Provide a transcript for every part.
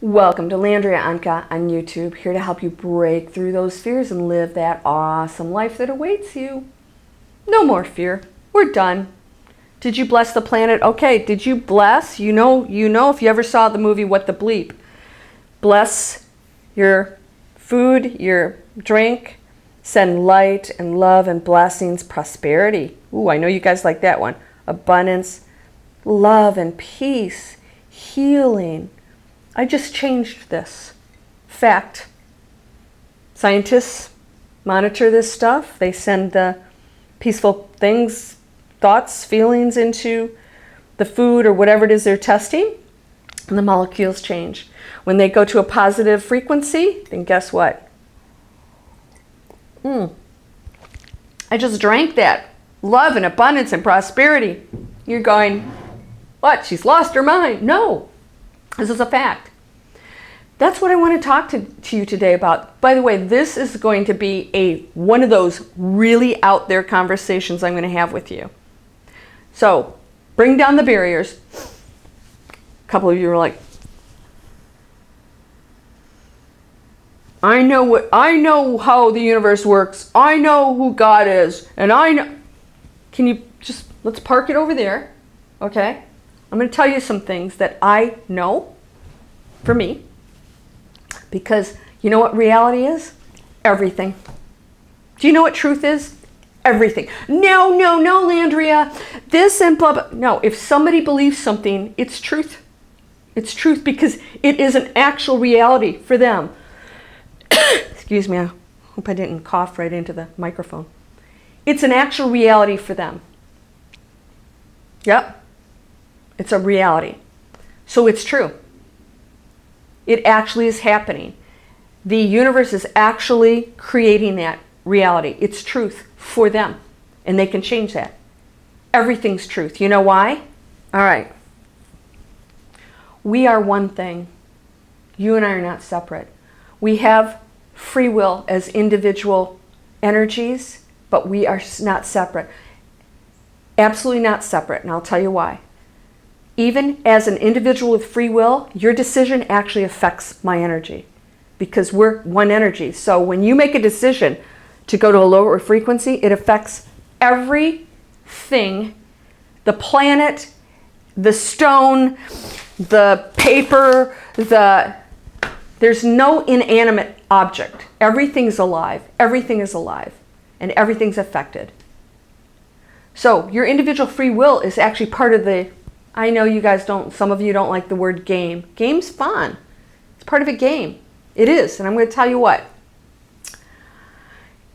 Welcome to Landria Anka on YouTube, here to help you break through those fears and live that awesome life that awaits you. No more fear. We're done. Did you bless the planet? Okay, did you bless? You know if you ever saw the movie What the Bleep. Bless your food, your drink. Send light and love and blessings, prosperity. Ooh, I know you guys like that one. Abundance, love and peace, healing. I just changed this. Fact. Scientists monitor this stuff. They send the peaceful things, thoughts, feelings into the food or whatever it is they're testing, and the molecules change. When they go to a positive frequency, then guess what? I just drank that. Love and abundance and prosperity. You're going, what? She's lost her mind. No. This is a fact. That's what I want to talk to you today about. By the way, this is going to be one of those really out there conversations I'm going to have with you. So, bring down the barriers. A couple of you are like, I know how the universe works. I know who God is. And I know. Can you just, let's park it over there. Okay? I'm going to tell you some things that I know for me, because you know what reality is? Everything. Do you know what truth is? Everything. No, Landria, this and blah, blah. No, if somebody believes something, it's truth. It's truth because it is an actual reality for them. Excuse me, I hope I didn't cough right into the microphone. It's an actual reality for them. Yep. It's a reality. So it's true. It actually is happening. The universe is actually creating that reality. It's truth for them. And they can change that. Everything's truth. You know why? All right. We are one thing. You and I are not separate. We have free will as individual energies, but we are not separate. Absolutely not separate. And I'll tell you why. Even as an individual with free will, your decision actually affects my energy because we're one energy. So when you make a decision to go to a lower frequency, it affects everything, the planet, the stone, the paper, there's no inanimate object. Everything's alive. Everything is alive and everything's affected. So your individual free will is actually part of the, I know you guys don't, some of you don't like the word game. Game's fun. It's part of a game. It is. And I'm going to tell you what.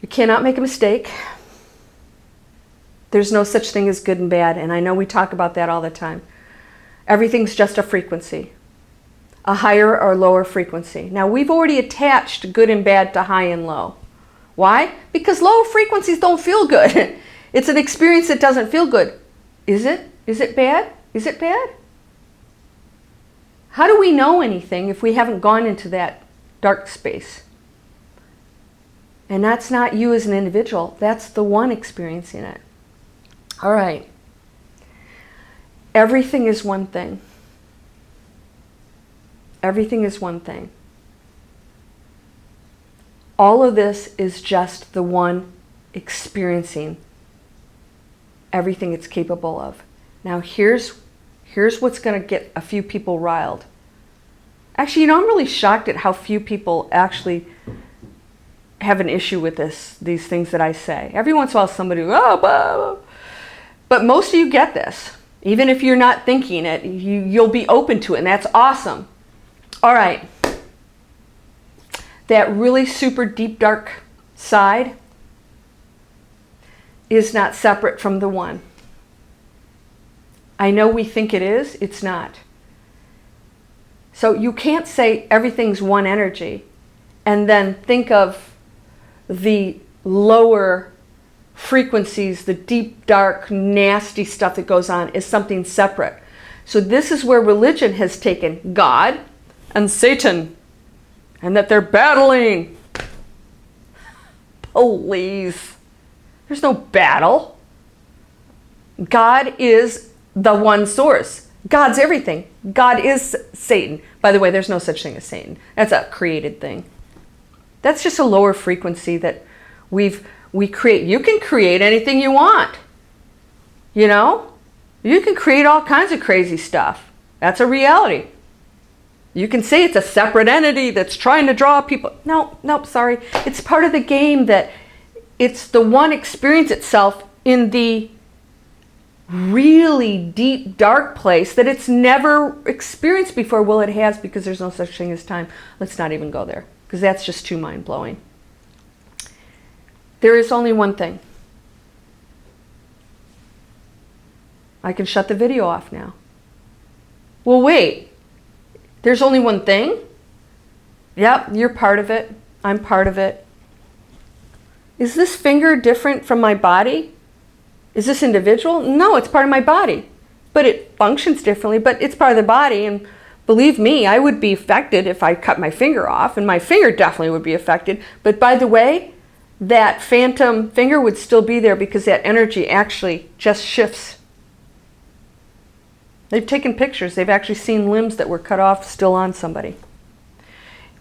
You cannot make a mistake. There's no such thing as good and bad. And I know we talk about that all the time. Everything's just a frequency. A higher or lower frequency. Now we've already attached good and bad to high and low. Why? Because low frequencies don't feel good. It's an experience that doesn't feel good. Is it? Is it bad? Is it bad? How do we know anything if we haven't gone into that dark space? And that's not you as an individual. That's the one experiencing it. All right. Everything is one thing. Everything is one thing. All of this is just the one experiencing everything it's capable of. Now here's what's going to get a few people riled. Actually, I'm really shocked at how few people actually have an issue with these things that I say. Every once in a while somebody, blah, blah. But most of you get this. Even if you're not thinking it, you'll be open to it, and that's awesome. All right. That really super deep, dark side is not separate from the one. I know we think it is. It's not. So you can't say everything's one energy and then think of the lower frequencies, the deep, dark, nasty stuff that goes on as something separate. So this is where religion has taken God and Satan and that they're battling. Please. There's no battle. God is the one source. God's everything. God is Satan. By the way, there's no such thing as Satan. That's a created thing. That's just a lower frequency that we create. You can create anything you want. You know? You can create all kinds of crazy stuff. That's a reality. You can say it's a separate entity that's trying to draw people. No, nope, sorry. It's part of the game that it's the one experience itself in the really deep, dark place that it's never experienced before. Well, it has, because there's no such thing as time. Let's not even go there, because that's just too mind-blowing. There is only one thing. I can shut the video off now. Well, wait. There's only one thing? Yep, you're part of it. I'm part of it. Is this finger different from my body? Is this individual? No, it's part of my body. But it functions differently, but it's part of the body. And believe me, I would be affected if I cut my finger off, and my finger definitely would be affected. But by the way, that phantom finger would still be there because that energy actually just shifts. They've taken pictures. They've actually seen limbs that were cut off still on somebody.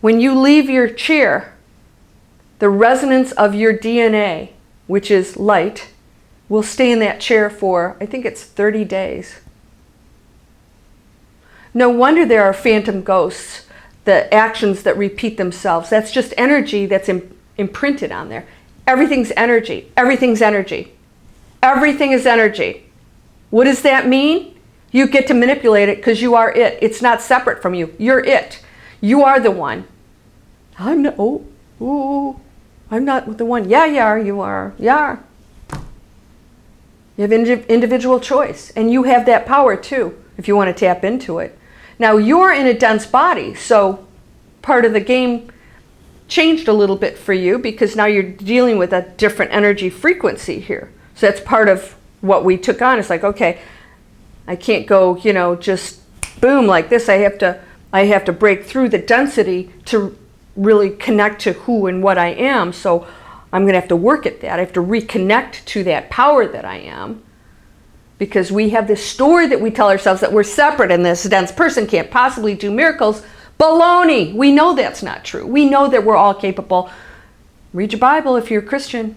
When you leave your chair, the resonance of your DNA, which is light, will stay in that chair for, I think it's 30 days. No wonder there are phantom ghosts, the actions that repeat themselves. That's just energy that's imprinted on there. Everything's energy. Everything's energy. Everything is energy. What does that mean? You get to manipulate it because you are it. It's not separate from you. You're it. You are the one. I'm not, I'm not the one. Yeah, you are. You are. You are. You have individual choice. And you have that power too, if you want to tap into it. Now, you're in a dense body, so part of the game changed a little bit for you because now you're dealing with a different energy frequency here. So that's part of what we took on. It's like, okay, I can't go, just boom like this. I have to break through the density to really connect to who and what I am. So I'm going to have to work at that. I have to reconnect to that power that I am, because we have this story that we tell ourselves that we're separate and this dense person can't possibly do miracles. Baloney. We know that's not true. We know that we're all capable. Read your Bible if you're a Christian.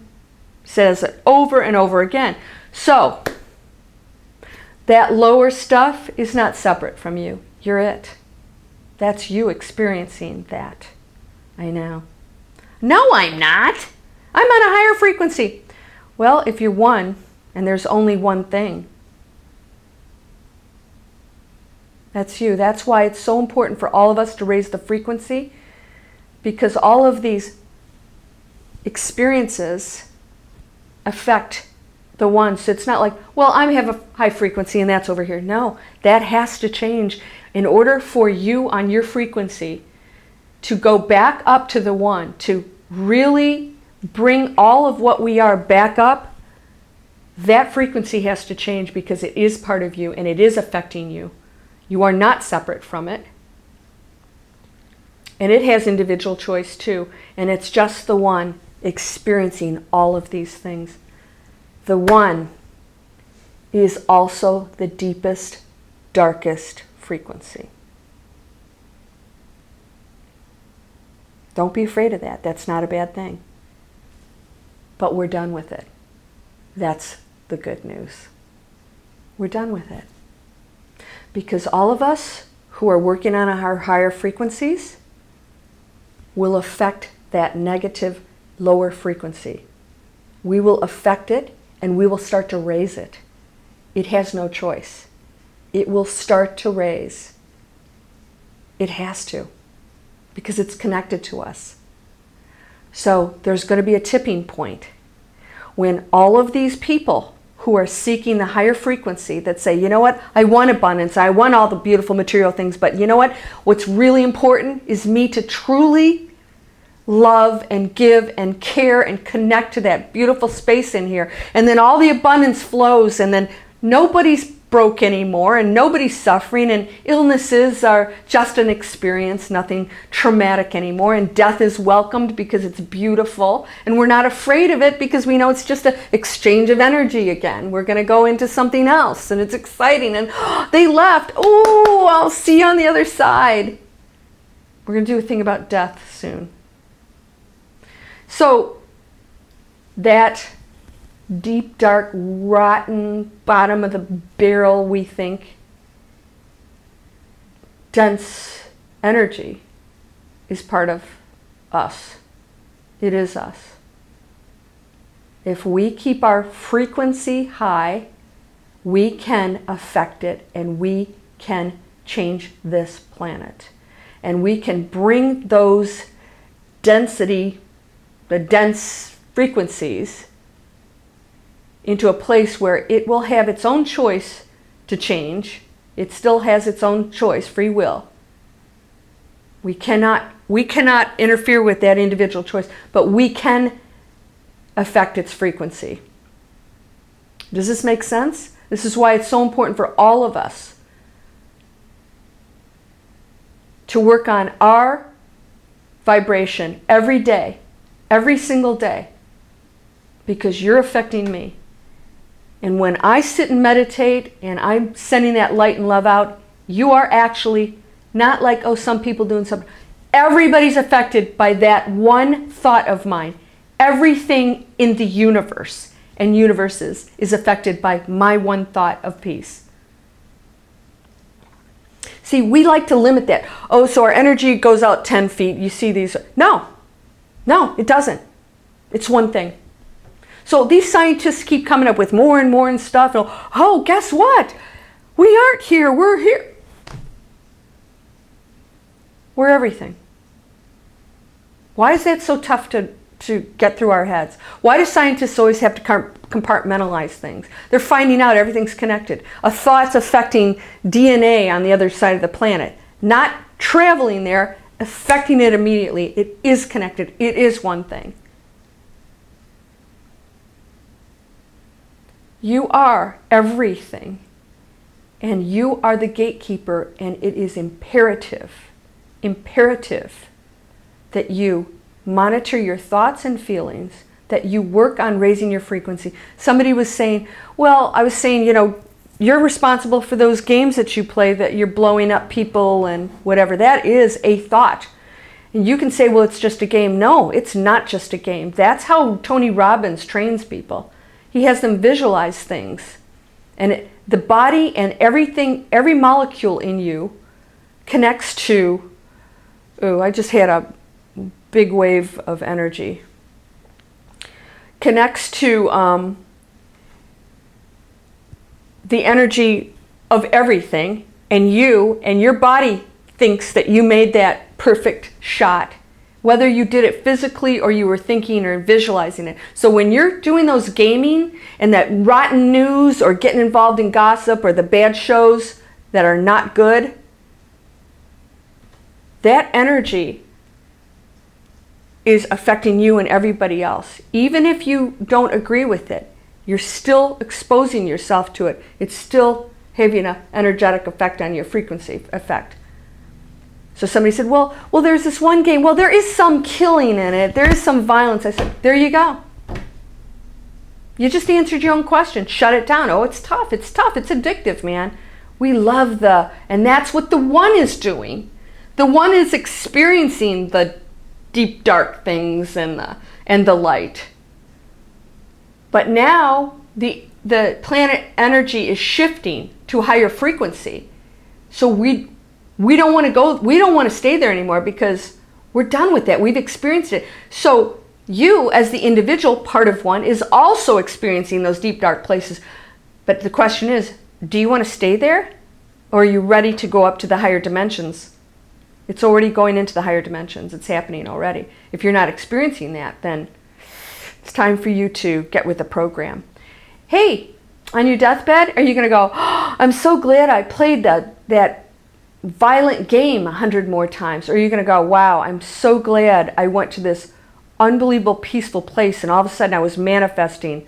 It says it over and over again. So that lower stuff is not separate from you. You're it. That's you experiencing that. I know. No, I'm not. I'm on a higher frequency. Well, if you're one and there's only one thing, that's you. That's why it's so important for all of us to raise the frequency, because all of these experiences affect the one. So it's not like, well, I have a high frequency and that's over here. No, that has to change in order for you on your frequency to go back up to the one, to really bring all of what we are back up. That frequency has to change because it is part of you and it is affecting you. You are not separate from it. And it has individual choice too. And it's just the one experiencing all of these things. The one is also the deepest, darkest frequency. Don't be afraid of that. That's not a bad thing. But we're done with it. That's the good news. We're done with it. Because all of us who are working on our higher frequencies will affect that negative lower frequency. We will affect it and we will start to raise it. It has no choice. It will start to raise. It has to, because it's connected to us. So there's going to be a tipping point when all of these people who are seeking the higher frequency that say, you know what, I want abundance, I want all the beautiful material things, but you know what, what's really important is me to truly love and give and care and connect to that beautiful space in here. And then all the abundance flows, and then nobody's broke anymore, and nobody's suffering, and illnesses are just an experience, nothing traumatic anymore, and death is welcomed because it's beautiful, and we're not afraid of it because we know it's just an exchange of energy again. We're going to go into something else, and it's exciting, and they left. Oh, I'll see you on the other side. We're going to do a thing about death soon. So that deep, dark, rotten bottom of the barrel, we think, dense energy is part of us. It is us. If we keep our frequency high, we can affect it, and we can change this planet. And we can bring those the dense frequencies into a place where it will have its own choice to change. It still has its own choice, free will. We cannot interfere with that individual choice, but we can affect its frequency. Does this make sense? This is why it's so important for all of us to work on our vibration every day, every single day, because you're affecting me. And when I sit and meditate and I'm sending that light and love out, you are actually not like, oh, some people doing something. Everybody's affected by that one thought of mine. Everything in the universe and universes is affected by my one thought of peace. See, we like to limit that. Oh, so our energy goes out 10 feet. You see these. No, it doesn't. It's one thing. So these scientists keep coming up with more and more and stuff. Oh, guess what? We aren't here. We're here. We're everything. Why is that so tough to get through our heads? Why do scientists always have to compartmentalize things? They're finding out everything's connected. A thought's affecting DNA on the other side of the planet. Not traveling there, affecting it immediately. It is connected. It is one thing. You are everything, and you are the gatekeeper, and it is imperative that you monitor your thoughts and feelings, that you work on raising your frequency. Somebody was saying, well, I was saying, you're responsible for those games that you play, that you're blowing up people and whatever. That is a thought. And you can say, well, it's just a game. No, it's not just a game. That's how Tony Robbins trains people. He has them visualize things. And the body and everything, every molecule in you connects to, I just had a big wave of energy. Connects to the energy of everything, and you and your body thinks that you made that perfect shot, whether you did it physically or you were thinking or visualizing it. So when you're doing those gaming and that rotten news or getting involved in gossip or the bad shows that are not good, that energy is affecting you and everybody else. Even if you don't agree with it, you're still exposing yourself to it. It's still having an energetic effect on your frequency effect. So somebody said, well, there's this one game. Well, there is some killing in it. There is some violence. I said, there you go. You just answered your own question. Shut it down. Oh, it's tough. It's tough. It's addictive, man. We love and that's what the one is doing. The one is experiencing the deep, dark things and the light. But now the planet energy is shifting to a higher frequency. So we don't want to go, we don't want to stay there anymore because we're done with that. We've experienced it. So you, as the individual part of one, is also experiencing those deep, dark places. But the question is, do you want to stay there? Or are you ready to go up to the higher dimensions? It's already going into the higher dimensions. It's happening already. If you're not experiencing that, then it's time for you to get with the program. Hey, on your deathbed, are you going to go, oh, I'm so glad I played that violent game 100 more times? Or are you going to go, wow, I'm so glad I went to this unbelievable peaceful place and all of a sudden I was manifesting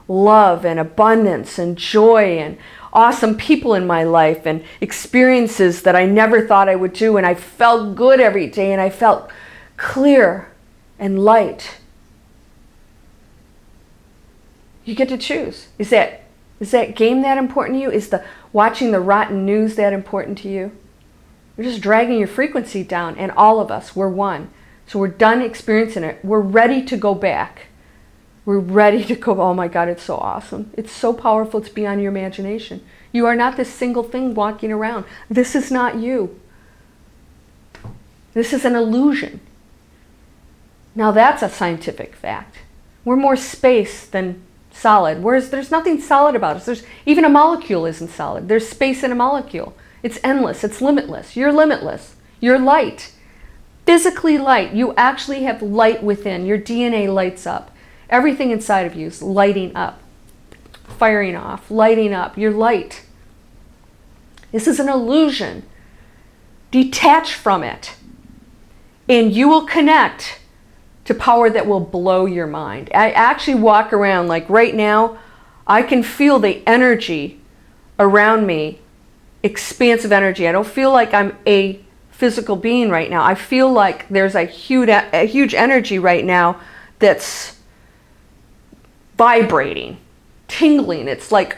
love and abundance and joy and awesome people in my life and experiences that I never thought I would do. And I felt good every day and I felt clear and light. You get to choose. Is that game that important to you? Is the watching the rotten news that important to you? You're just dragging your frequency down, and all of us, we're one. So we're done experiencing it. We're ready to go back. We're ready to go, oh my God, it's so awesome. It's so powerful to be on your imagination. You are not this single thing walking around. This is not you. This is an illusion. Now that's a scientific fact. We're more space than solid, whereas there's nothing solid about us. Even a molecule isn't solid. There's space in a molecule. It's endless. It's limitless. You're limitless. You're light. Physically light. You actually have light within. Your DNA lights up. Everything inside of you is lighting up, firing off, lighting up. You're light. This is an illusion. Detach from it, and you will connect to power that will blow your mind. I actually walk around like right now, I can feel the energy around me, expansive energy. I don't feel like I'm a physical being right now. I feel like there's a huge energy right now that's vibrating, tingling. It's like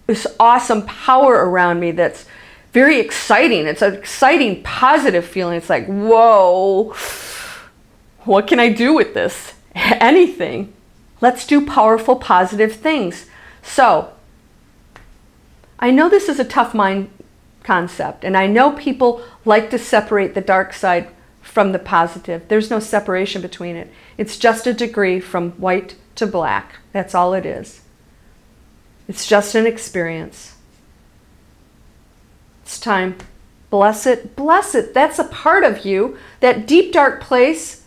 this awesome power around me that's very exciting. It's an exciting, positive feeling. It's like, whoa, what can I do with this? Anything. Let's do powerful, positive things. So, I know this is a tough mind concept, and I know people like to separate the dark side from the positive. There's no separation between it. It's just a degree from white to black. That's all it is. It's just an experience. It's time. Bless it. Bless it. That's a part of you. That deep, dark place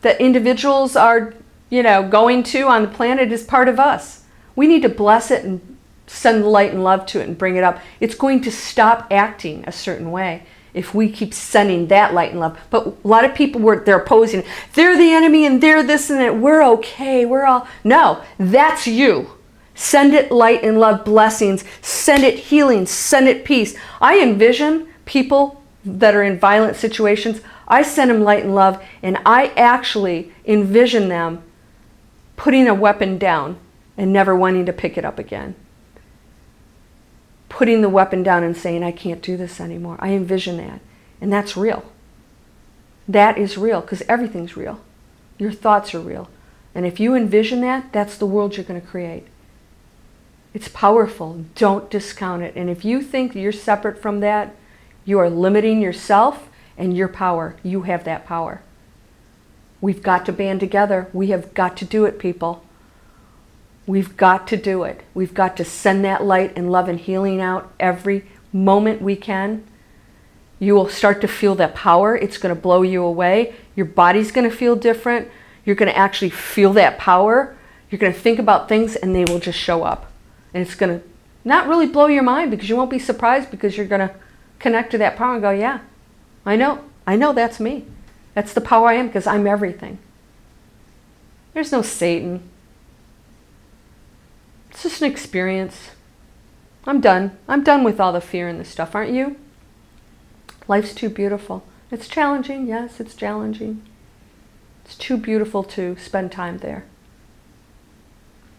that individuals are, going to on the planet is part of us. We need to bless it and send light and love to it and bring it up. It's going to stop acting a certain way if we keep sending that light and love. But a lot of people, they're opposing. They're the enemy and they're this and that. We're okay. We're all... No, that's you. Send it light and love, blessings. Send it healing. Send it peace. I envision people that are in violent situations. I send them light and love, and I actually envision them putting a weapon down and never wanting to pick it up again. Putting the weapon down and saying, I can't do this anymore. I envision that. And that's real. That is real, because everything's real. Your thoughts are real. And if you envision that, that's the world you're going to create. It's powerful. Don't discount it. And if you think you're separate from that, you are limiting yourself and your power. You have that power. We've got to band together. We have got to do it, people. We've got to do it. We've got to send that light and love and healing out every moment we can. You will start to feel that power. It's going to blow you away. Your body's going to feel different. You're going to actually feel that power. You're going to think about things and they will just show up. And it's going to not really blow your mind because you won't be surprised, because you're going to connect to that power and go, yeah, I know that's me. That's the power I am, because I'm everything. There's no Satan. It's just an experience. I'm done. I'm done with all the fear and this stuff, aren't you? Life's too beautiful. It's challenging. Yes, it's challenging. It's too beautiful to spend time there.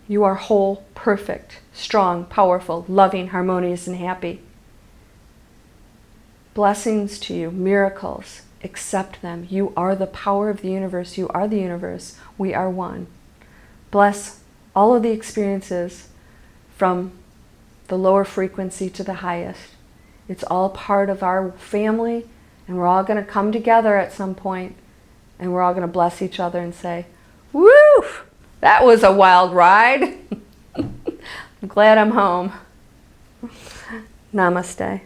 You are whole, perfect, strong, powerful, loving, harmonious, and happy. Blessings to you, miracles. Accept them. You are the power of the universe. You are the universe. We are one. Bless all of the experiences from the lower frequency to the highest. It's all part of our family, and we're all going to come together at some point, and we're all going to bless each other and say, woo, that was a wild ride. I'm glad I'm home. Namaste.